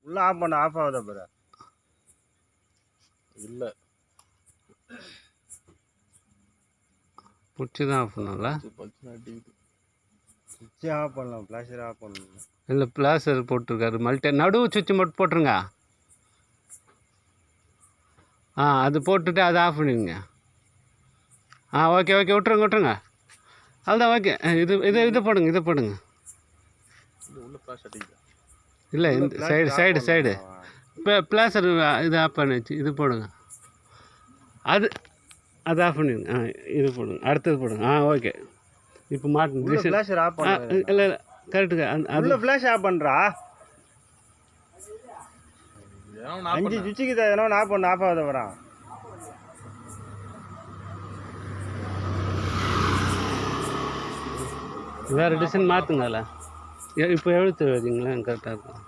உள்ள ஆஃப் பண்ண ஆஃப் ஆகுதா பாரு. இல்லை பிடிச்சி தான் ஆஃப் பண்ணல. சுவிட்சே ஆஃப் பண்ணலாம், ஃப்ளாஷர் ஆஃப் பண்ணணும். இல்லை பிளாஸ்டர் போட்டிருக்காரு. மல்டி நடுவு சுவிட்ச் மட்டும் போட்டுருங்க. அது போட்டுட்டு அதை ஆஃப் பண்ணிடுங்க. ஓகே விட்டுருங்க. அதுதான் ஓகே. இது போடுங்க. உள்ள ஃப்ளாஷ் அடிக்குது. இல்லை இந்த சைடு இப்போ பிளாஸ்டர் இது ஆஃப் பண்ணிச்சு. இது போடுங்க. அது ஆஃப் பண்ணிடுங்க. இது போடுங்க. அடுத்தது போடுங்க. ஓகே. இப்போ மாட்டுங்க. ஃப்ளாஷர் ஆஃப் பண்ணு. இல்லை கரெக்டுங்க. உள்ள ஃப்ளாஷ் ஆஃப் பண்ணுறா. 5 சுவிட்சுக்கு தான் ஏன்னா ஆஃப் பண்ண ஆஃப் ஆகுதா வரா. வேறு டிசைன் மாற்றுங்க. அதில் இப்போ எழுத்து எழுதிங்களேன் கரெக்டாக இருக்கும்.